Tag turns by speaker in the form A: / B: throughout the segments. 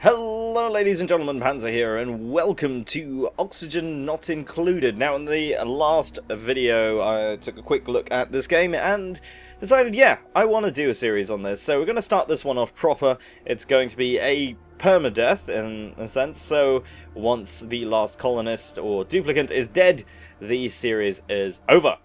A: Hello ladies and gentlemen, Panzer here, and welcome to Oxygen Not Included. Now in the last video I took a quick look at this game and decided, yeah, I want to do a series on this. So we're going to start this one off proper. It's going to be a permadeath in a sense, so once the last colonist or duplicant is dead, the series is over.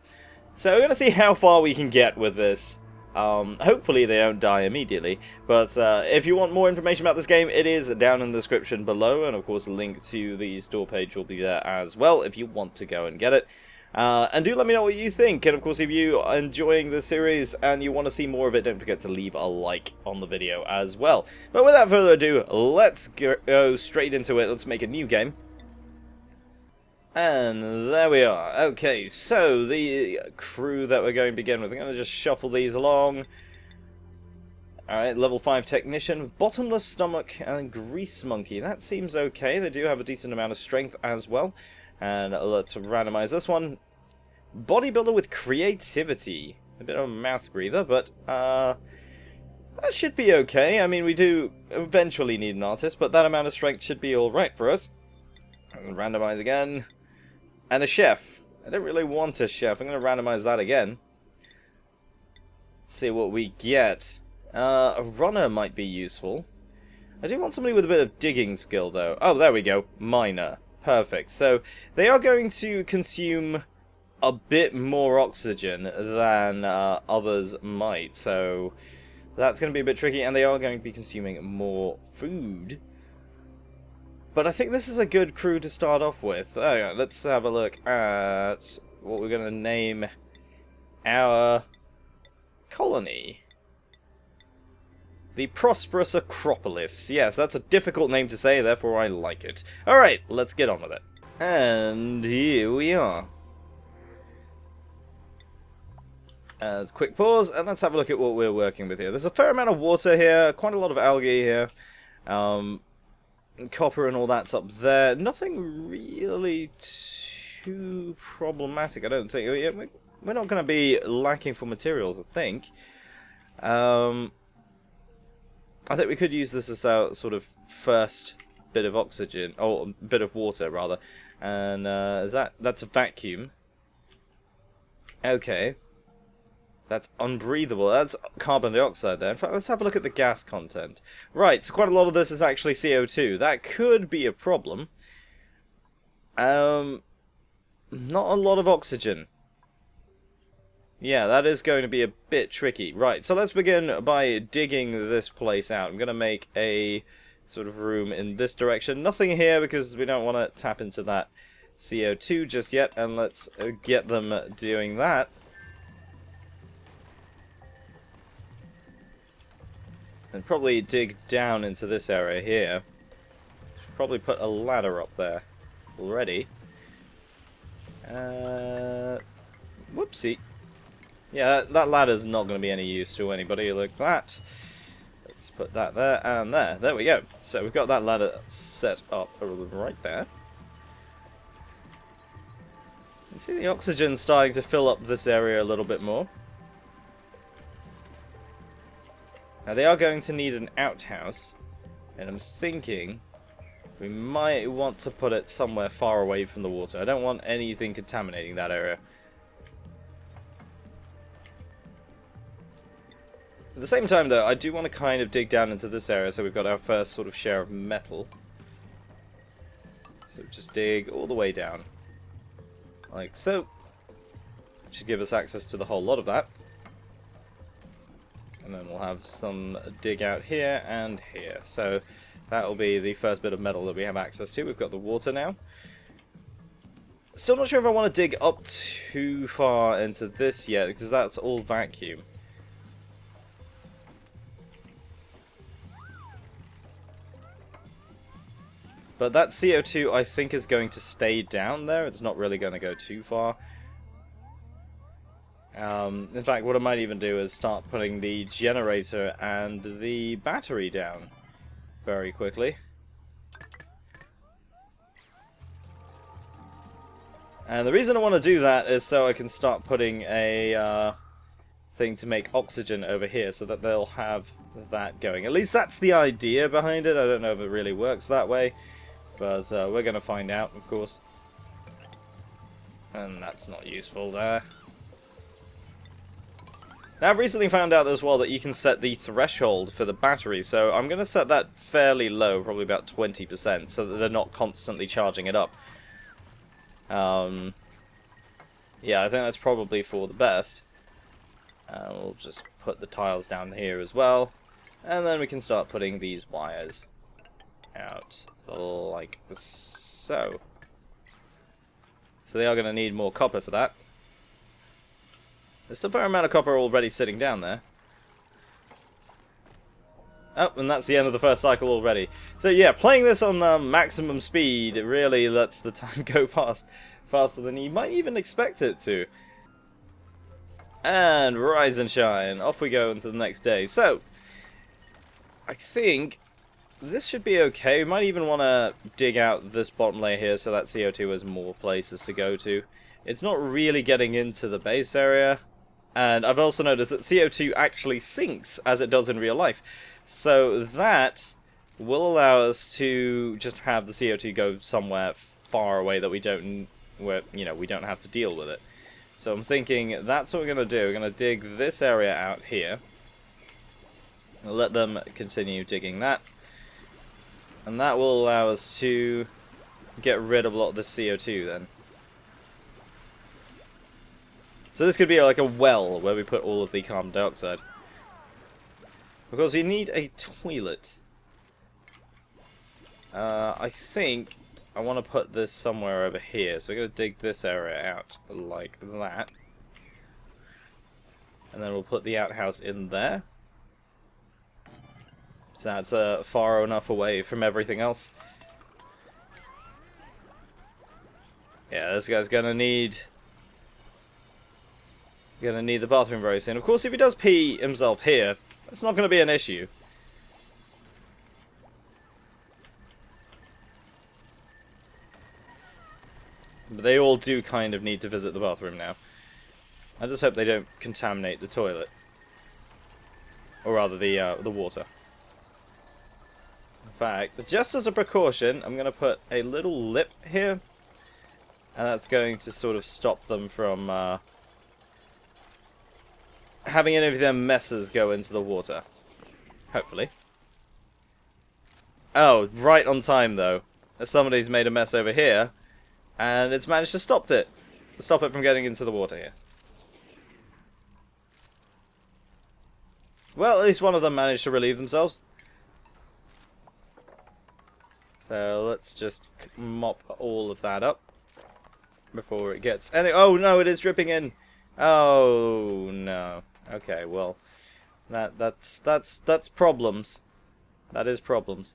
A: So we're going to see how far we can get with this. Hopefully they don't die immediately, but if you want more information about this game, it is down in the description below, and of course a link to the store page will be there as well if you want to go and get it. And do let me know what you think, and of course if you are enjoying the series and you want to see more of it, don't forget to leave a like on the video as well. But without further ado, let's go straight into it. Let's make a new game. And there we are. Okay, so the crew that we're going to begin with, I'm going to just shuffle these along. Alright, level 5 technician, bottomless stomach, and grease monkey. That seems okay. They do have a decent amount of strength as well. And let's randomize this one. Bodybuilder with creativity. A bit of a mouth breather, but that should be okay. I mean, we do eventually need an artist, but that amount of strength should be alright for us. And randomize again. And a chef. I don't really want a chef. I'm going to randomize that again. Let's see what we get. A runner might be useful. I do want somebody with a bit of digging skill, though. Oh, there we go. Miner. Perfect. So, they are going to consume a bit more oxygen than others might. So, that's going to be a bit tricky. And they are going to be consuming more food. But I think this is a good crew to start off with. Okay, let's have a look at what we're going to name our colony. The Prosperous Acropolis. Yes, that's a difficult name to say, therefore I like it. Alright, let's get on with it. And here we are. Quick pause, and let's have a look at what we're working with here. There's a fair amount of water here, quite a lot of algae here. Copper and all that's up there. Nothing really too problematic, I don't think. We're not going to be lacking for materials, I think. I think we could use this as our sort of first bit of oxygen, or bit of water rather. And that's a vacuum. Okay. That's unbreathable. That's carbon dioxide there. In fact, let's have a look at the gas content. Right, so quite a lot of this is actually CO2. That could be a problem. Not a lot of oxygen. Yeah, that is going to be a bit tricky. Right, so let's begin by digging this place out. I'm going to make a sort of room in this direction. Nothing here because we don't want to tap into that CO2 just yet. And let's get them doing that. And probably dig down into this area here. Should probably put a ladder up there already. Whoopsie. Yeah, that ladder's not going to be any use to anybody like that. Let's put that there and there. There we go. So we've got that ladder set up right there. You see the oxygen starting to fill up this area a little bit more. Now they are going to need an outhouse, and I'm thinking we might want to put it somewhere far away from the water. I don't want anything contaminating that area. At the same time though, I do want to kind of dig down into this area so we've got our first sort of share of metal. So just dig all the way down. Like so. Which should give us access to the whole lot of that. And then we'll have some dig out here and here. So that will be the first bit of metal that we have access to. We've got the water now. Still not sure if I want to dig up too far into this yet, because that's all vacuum. But that CO2 I think is going to stay down there. It's not really going to go too far. In fact, what I might even do is start putting the generator and the battery down very quickly. And the reason I want to do that is so I can start putting a thing to make oxygen over here so that they'll have that going. At least that's the idea behind it. I don't know if it really works that way, but we're going to find out, of course. And that's not useful there. Now, I've recently found out as well that you can set the threshold for the battery, so I'm going to set that fairly low, probably about 20%, so that they're not constantly charging it up. Yeah, I think that's probably for the best. We'll just put the tiles down here as well, and then we can start putting these wires out, like so. So they are going to need more copper for that. There's a fair amount of copper already sitting down there. Oh, and that's the end of the first cycle already. So yeah, playing this on maximum speed, it really lets the time go past faster than you might even expect it to. And rise and shine. Off we go into the next day. So, I think this should be okay. We might even want to dig out this bottom layer here so that CO2 has more places to go to. It's not really getting into the base area. And I've also noticed that CO2 actually sinks as it does in real life. So that will allow us to just have the CO2 go somewhere far away that we don't, we don't have to deal with it. So I'm thinking that's what we're going to do. We're going to dig this area out here. We'll let them continue digging that. And that will allow us to get rid of a lot of the CO2 then. So this could be like a well where we put all of the carbon dioxide. Because you need a toilet. I think I want to put this somewhere over here. So we're going to dig this area out like that. And then we'll put the outhouse in there. So that's far enough away from everything else. Yeah, this guy's going to need... Gonna need the bathroom very soon. Of course, if he does pee himself here, that's not gonna be an issue. But they all do kind of need to visit the bathroom now. I just hope they don't contaminate the toilet. Or rather, the water. In fact, just as a precaution, I'm gonna put a little lip here. And that's going to sort of stop them from... having any of their messes go into the water. Hopefully. Oh, right on time though. Somebody's made a mess over here, and it's managed to stop it from getting into the water here. Well, at least one of them managed to relieve themselves. So let's just mop all of that up before it gets any... Oh no, it is dripping in. Oh no. Okay, well, that's problems. That is problems.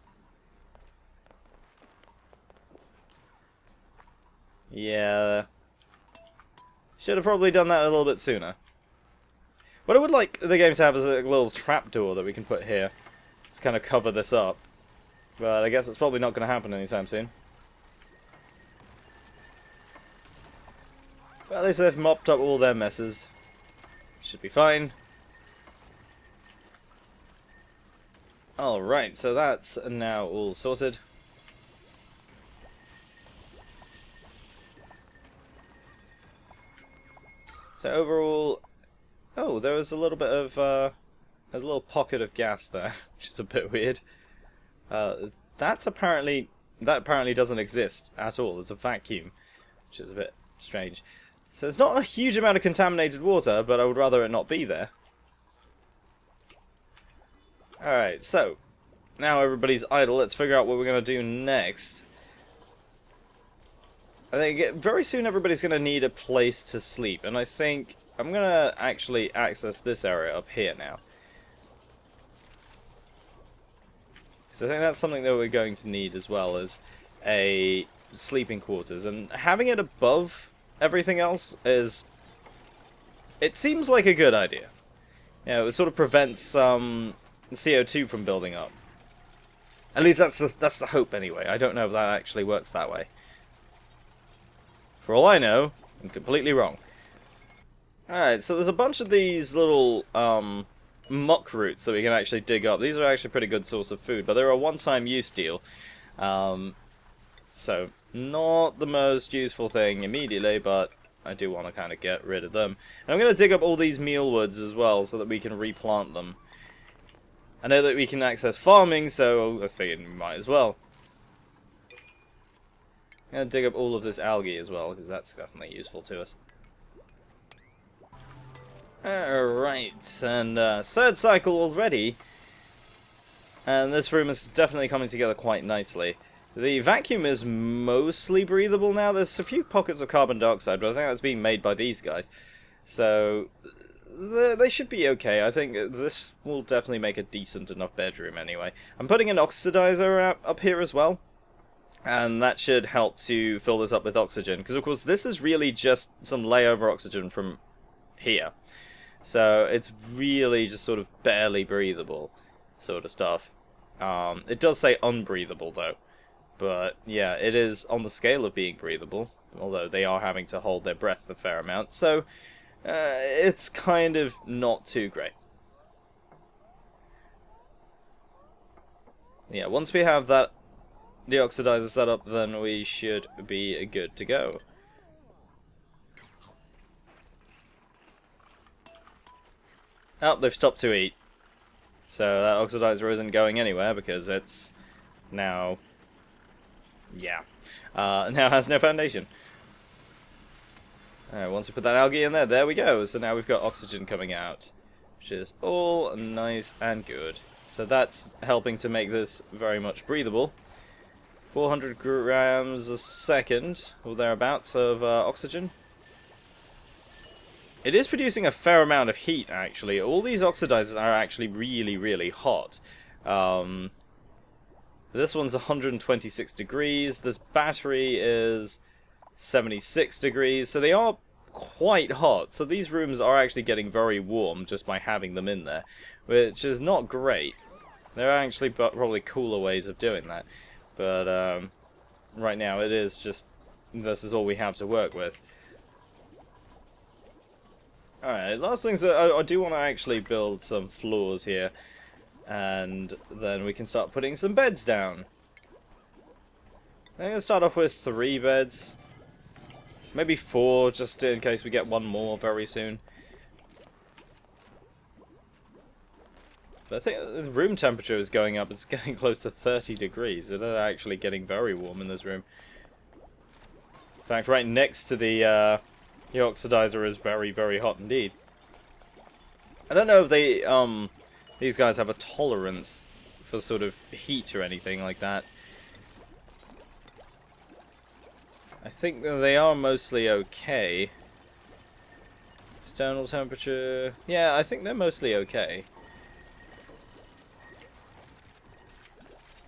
A: Yeah. Should have probably done that a little bit sooner. What I would like the game to have is a little trapdoor that we can put here to kind of cover this up. But I guess it's probably not going to happen anytime soon. Well, at least they've mopped up all their messes. Should be fine. Alright, so that's now all sorted. So overall... Oh, there was a little bit of... a little pocket of gas there, which is a bit weird. That apparently doesn't exist at all. It's a vacuum, which is a bit strange. So it's not a huge amount of contaminated water, but I would rather it not be there. Alright, so now everybody's idle. Let's figure out what we're going to do next. I think very soon everybody's going to need a place to sleep, and I think I'm going to actually access this area up here now. So I think that's something that we're going to need as well as a sleeping quarters, and having it above everything else is... It seems like a good idea. You know, it sort of prevents some CO2 from building up. At least that's the hope anyway. I don't know if that actually works that way. For all I know, I'm completely wrong. Alright, so there's a bunch of these little muck roots that we can actually dig up. These are actually a pretty good source of food, but they're a one-time use deal. So, not the most useful thing immediately, but I do want to kind of get rid of them. And I'm going to dig up all these mealwoods as well, so that we can replant them. I know that we can access farming, so I figured we might as well. I'm going to dig up all of this algae as well, because that's definitely useful to us. Alright, and third cycle already. And this room is definitely coming together quite nicely. The vacuum is mostly breathable now. There's a few pockets of carbon dioxide, but I think that's being made by these guys. So, they should be okay. I think this will definitely make a decent enough bedroom anyway. I'm putting an oxidizer up here as well. And that should help to fill this up with oxygen. Because, of course, this is really just some layover oxygen from here. So, it's really just sort of barely breathable sort of stuff. It does say unbreathable, though. But, yeah, it is on the scale of being breathable. Although they are having to hold their breath a fair amount. So, it's kind of not too great. Yeah, once we have that deoxidizer set up, then we should be good to go. Oh, they've stopped to eat. So that oxidizer isn't going anywhere because it's now... yeah. Now has no foundation. Once we put that algae in there, there we go. So now we've got oxygen coming out, which is all nice and good. So that's helping to make this very much breathable. 400 grams a second, or thereabouts, of oxygen. It is producing a fair amount of heat, actually. All these oxidizers are actually really, really hot. This one's 126 degrees. This battery is 76 degrees. So they are quite hot. So these rooms are actually getting very warm just by having them in there, which is not great. There are actually probably cooler ways of doing that. But right now it is just, this is all we have to work with. Alright, last things that I do want to actually build some floors here. And then we can start putting some beds down. I'm going to start off with 3 beds. Maybe 4, just in case we get one more very soon. But I think the room temperature is going up. It's getting close to 30 degrees. It is actually getting very warm in this room. In fact, right next to the oxidizer is very, very hot indeed. I don't know if they, these guys have a tolerance for sort of heat or anything like that. I think that they are mostly okay. External temperature... yeah, I think they're mostly okay.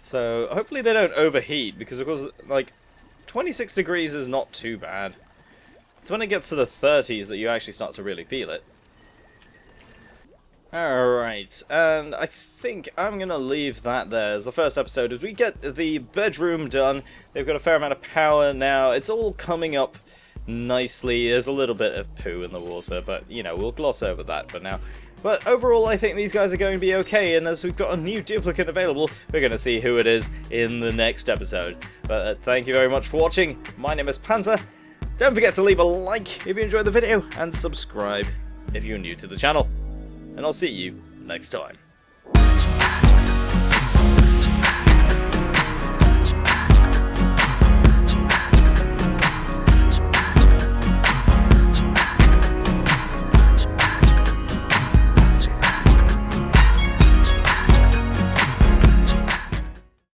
A: So, hopefully they don't overheat, because of course, like, 26 degrees is not too bad. It's when it gets to the 30s that you actually start to really feel it. Alright, and I think I'm going to leave that there as the first episode as we get the bedroom done. They've got a fair amount of power now. It's all coming up nicely. There's a little bit of poo in the water, but, you know, we'll gloss over that for now. But overall, I think these guys are going to be okay, and as we've got a new duplicate available, we're going to see who it is in the next episode. But thank you very much for watching. My name is Panther. Don't forget to leave a like if you enjoyed the video, and subscribe if you're new to the channel. And I'll see you next time.